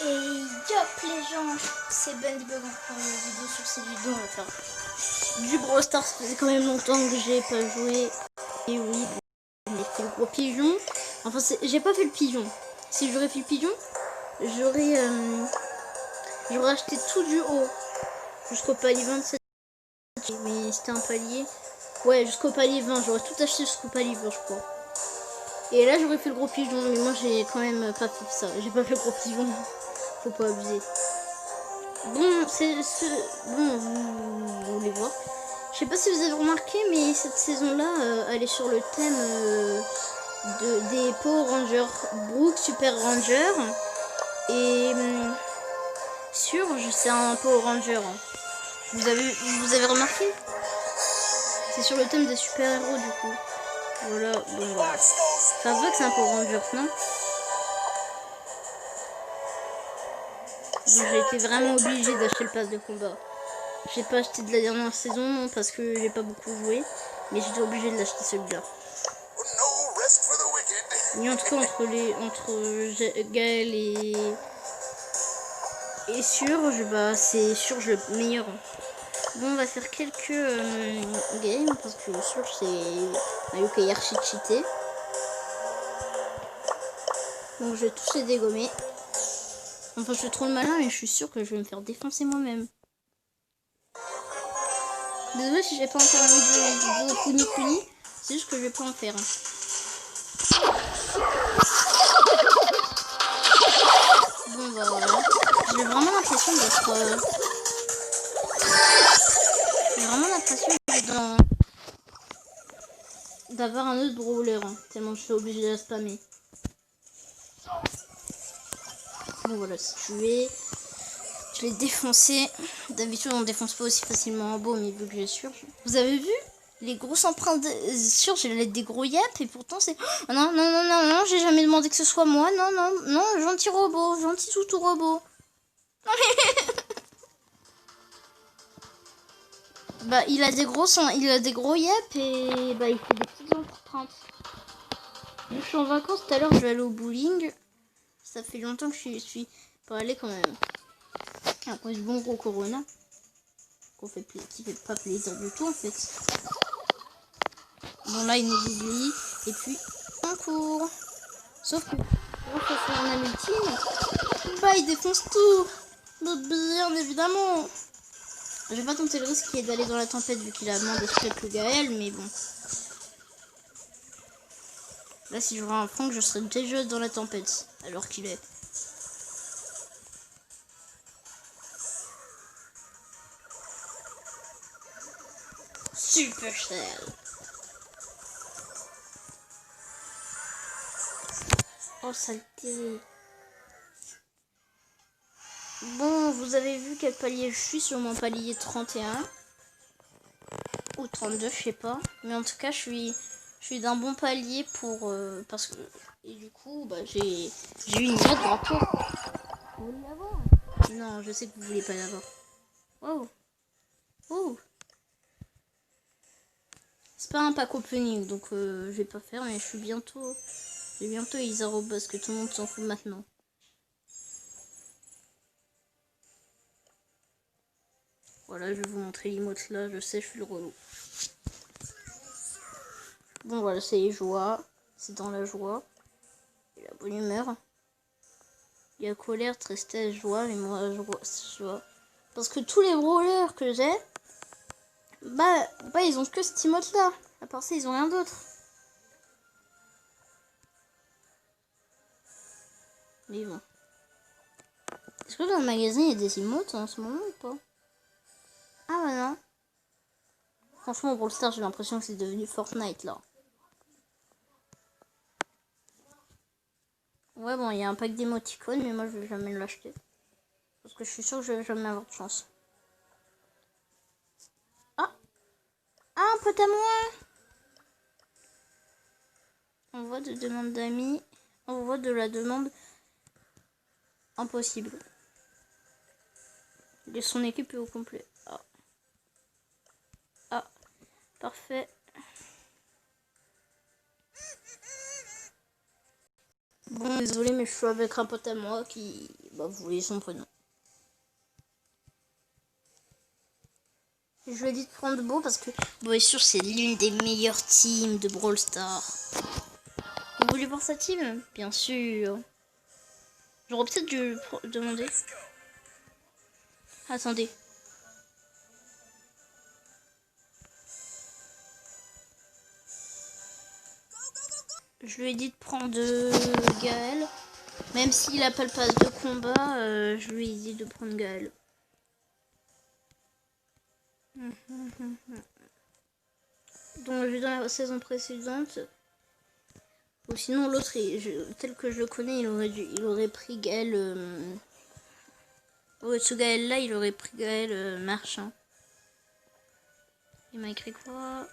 Et yop les gens, c'est Bandybug pour une vidéo. Sur cette vidéo on va faire du Brawl Stars. Ça faisait quand même longtemps que j'ai pas joué. Et oui, j'ai fait le gros pigeon. Enfin j'ai pas fait le pigeon. Si j'aurais fait le pigeon, j'aurais acheté tout du haut jusqu'au palier 27. Mais c'était un palier. Ouais, jusqu'au palier 20, j'aurais tout acheté jusqu'au palier 20 je crois. Et là j'aurais fait le gros pigeon, mais moi j'ai quand même pas fait ça. J'ai pas fait le gros pigeon. Faut pas abuser. Bon, bon, vous voulez voir. Je sais pas si vous avez remarqué, mais cette saison-là, elle est sur le thème des Power Rangers. Brooke, Super Ranger. Et Surge, c'est un Power Ranger. Vous avez remarqué? C'est sur le thème des super-héros, du coup. Voilà, bon, voilà. Ça se voit que c'est un Power Ranger, non? J'ai été vraiment obligée d'acheter le pass de combat. J'ai pas acheté de la dernière saison parce que j'ai pas beaucoup joué, mais j'étais obligée de l'acheter celui-là. Et en tout cas entre Gaël et Surge, bah c'est Surge le meilleur. Bon, on va faire quelques games parce que Surge c'est un yokai archi cheaté. Donc je vais tous les dégommer. Enfin je suis trop le malin et je suis sûre que je vais me faire défoncer moi-même. Désolé si j'ai pas encore un vidéo Kuni Kuni, c'est juste que je vais pas en faire. Bon bah voilà. J'ai vraiment l'impression d'être... J'ai vraiment l'impression d'avoir un autre brawler, hein, tellement je suis obligée de spammer. Bon voilà, c'est tué. Je l'ai défoncé. D'habitude on défonce pas aussi facilement en beau, mais vu que j'ai Surge. Vous avez vu les grosses empreintes Surge, j'ai des gros yaps et pourtant c'est... Oh, non, non, non, non, non, j'ai jamais demandé que ce soit moi. Non, non, non, gentil robot, gentil toutou robot. Bah il a des gros yaps et bah il fait des petites empreintes. Je suis en vacances, tout à l'heure je vais aller au bowling. Ça fait longtemps que je suis pas allée quand même. Après ce bon gros Corona. Qui fait pas plaisir du tout en fait. Bon là il nous oublie. Et puis on court. Sauf que on fait un ultime. Bah il défonce tout. Bien évidemment. Je vais pas tenter le risque qui est d'aller dans la tempête vu qu'il a moins d'esprit que Gaël, mais bon. Là si j'aurais un Franck je serais déjà dans la tempête. Alors qu'il est. Supercell. Oh saleté. Bon, vous avez vu quel palier je suis sur mon palier 31. Ou 32, je sais pas. Mais en tout cas, je suis d'un bon palier pour... parce que... Et du coup, bah, j'ai eu une note drapeau. Vous voulez l'avoir? Non, je sais que vous voulez pas l'avoir. Oh. Oh. C'est pas un pack opening, donc je vais pas faire, mais je suis bientôt... J'ai bientôt Isaro parce que tout le monde s'en fout maintenant. Voilà, je vais vous montrer l'emote là, je sais, je suis le relou. Bon voilà, c'est joie, c'est dans la joie. Et la bonne humeur. Il y a colère, tristesse, joie, mais moi joie. Parce que tous les brawlers que j'ai, bah ils ont que cet emote là. À part ça, ils ont rien d'autre. Mais bon. Est-ce que dans le magasin il y a des emotes en ce moment ou pas? Ah bah non. Franchement, Brawl Stars, j'ai l'impression que c'est devenu Fortnite là. Ouais, bon, il y a un pack d'émoticônes, mais moi je vais jamais l'acheter. Parce que je suis sûre que je vais jamais avoir de chance. Ah! Ah, un pote à moi! Envoi de demande d'amis. Envoi de la demande impossible. Et son équipe est au complet. Ah. Ah. Parfait. Bon, désolé, mais je suis avec un pote à moi qui vous voyez son prénom. Je lui ai dit de prendre Beau parce que bien sûr c'est l'une des meilleures teams de Brawl Stars. Vous voulez voir sa team? Bien sûr. J'aurais peut-être dû demander. Attendez. Je lui ai dit de prendre Gaël. Même s'il a pas le pass de combat, je lui ai dit de prendre Gaël. Donc vu dans la saison précédente. Ou sinon l'autre, tel que je le connais, il aurait pris Gaël. Ce Gaël là, il aurait pris Gaël Marchand. Il m'a écrit quoi?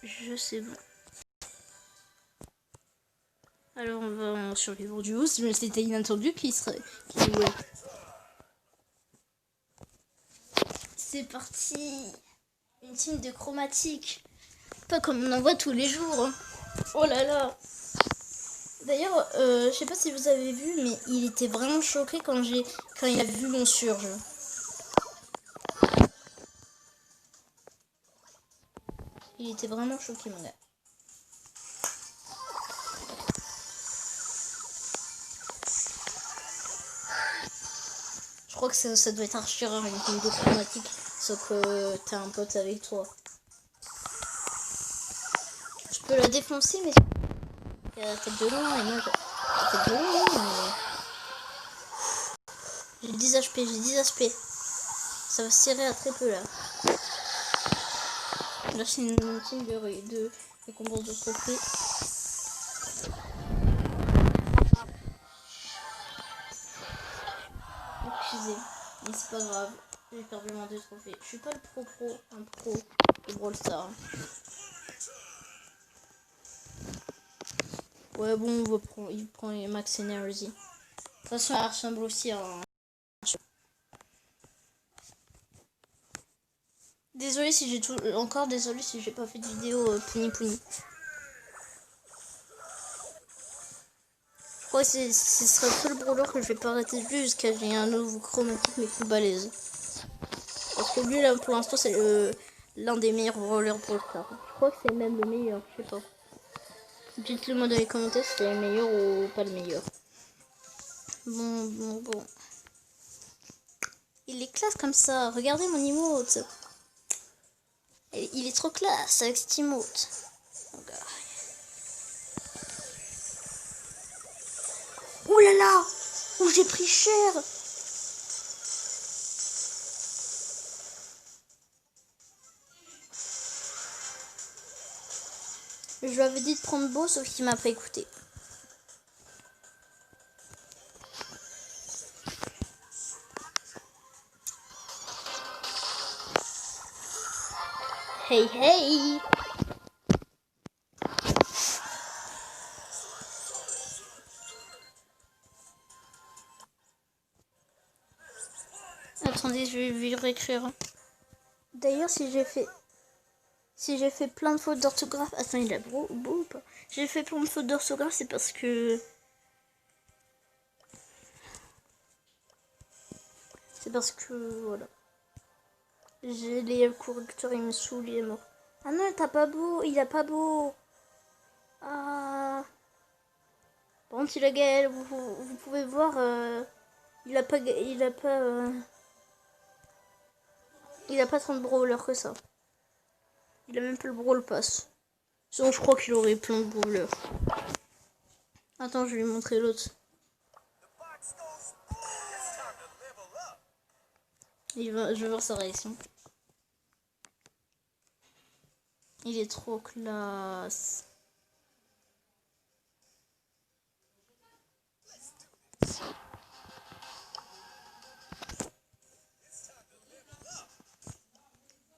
Je sais pas. Alors on va en survivre du haut, mais c'était inattendu qu'il jouait. C'est parti. Une team de chromatique. Pas comme on en voit tous les jours. Oh là là. D'ailleurs, je sais pas si vous avez vu, mais il était vraiment choqué quand il a vu mon surge. Il était vraiment choqué, mon gars. Je crois que ça doit être archi rare une team de chromatique, sauf que t'as un pote avec toi. Je peux la défoncer, mais il a la tête de loin, et moi j'ai la tête de loin, mais... J'ai 10 HP, j'ai 10 HP. Ça va serrer à très peu là. Là c'est une team de récompense de trophée. Excusez, mais c'est pas grave. J'ai perdu mon 2 trophées. Je suis pas le un pro de Brawl Stars. Ouais bon, il prend Max Energy. De toute façon, elle ressemble aussi à un... Désolée si j'ai désolée si j'ai pas fait de vidéo Pouni Pouni. Je crois que ce sera le seul brawler que je vais pas arrêter de jouer jusqu'à j'ai un nouveau chromatique mais plus balèze. Parce que lui là pour l'instant c'est l'un des meilleurs brawlers pour le faire. Je crois que c'est même le meilleur, je sais pas. Dites-le moi dans les commentaires si c'est le meilleur ou pas le meilleur. Bon. Il est classe comme ça, regardez mon emote. Il est trop classe avec cet emote. Oh là là! Où j'ai pris cher! Je lui avais dit de prendre Beau, sauf qu'il m'a pas écouté. Hey hey! Attendez, je vais lui réécrire. D'ailleurs, si j'ai fait plein de fautes d'orthographe... Attends, il a beau ou pas? J'ai fait plein de fautes d'orthographe, c'est parce que... voilà. J'ai les correcteurs, il me saoule, il est mort. Ah non, il a pas beau. Ah... Par contre, il a Gaël, vous pouvez voir... Il a pas tant de brawlers que ça. Il a même pas le brawl pass. Sinon, je crois qu'il aurait plein de brawlers. Attends, je vais lui montrer l'autre. Je vais voir sa réaction. Il est trop classe.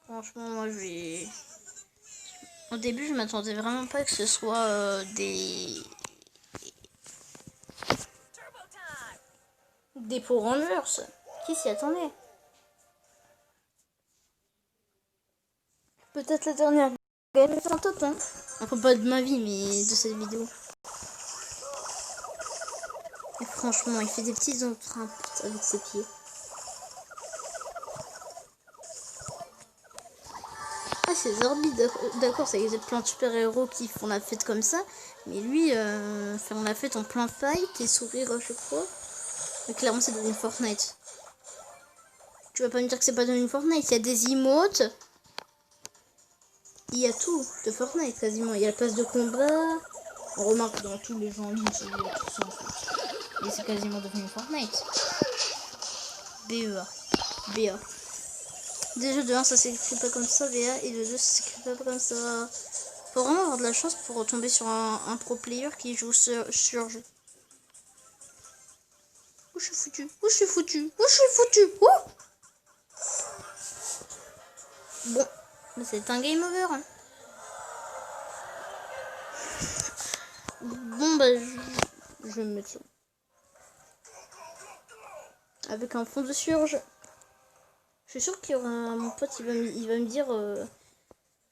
Franchement, moi je vais... Au début, je m'attendais vraiment pas que ce soit des Power Rangers. Qui s'y attendait? Peut-être la dernière game un top, hein. Enfin, pas de ma vie, mais de cette vidéo. Et franchement, il fait des petits empreintes avec ses pieds. Ah, c'est Zorbi, d'accord, ça existe plein de super-héros qui font la fête comme ça. Mais lui, faire la fête en plein fight et sourire à chaque fois. Mais clairement, c'est devenu Fortnite. Tu vas pas me dire que c'est pas devenu Fortnite. Il y a des emotes. Il y a tout de Fortnite quasiment. Il y a le pass de combat. On remarque dans tous les jeux en ligne, il y a tout ça en fait. Et c'est quasiment devenu Fortnite. BEA. BA. Déjà de 1 ça s'écrit pas comme ça, BA, et de 2 ça s'écrit pas comme ça. Faut vraiment avoir de la chance pour tomber sur un pro player qui joue sur jeu. Où je suis foutu? Où je suis foutu? Où je suis foutu? Où? Bon, c'est un game over. Hein. Bon bah je vais me mettre ça. Avec un fond de surge. Je suis sûre qu'il y aura mon pote, il va me dire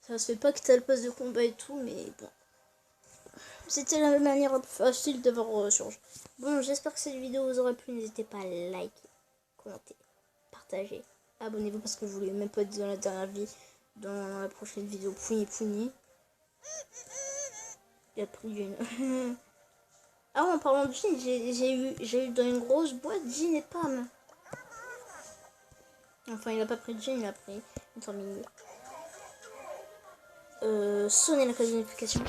ça se fait pas que t'as le pass de combat et tout, mais bon. C'était la manière facile d'avoir surge. Bon, j'espère que cette vidéo vous aura plu. N'hésitez pas à liker, commenter, partager. Abonnez-vous parce que je voulais même pas dire dans la dernière vie. Dans la prochaine vidéo, Pouni. Il a pris une. Ah, en parlant de jean, j'ai eu dans une grosse boîte jean et Pam. Enfin, il a pas pris de jean, il a pris une formule. Sonnez la cloche de notification.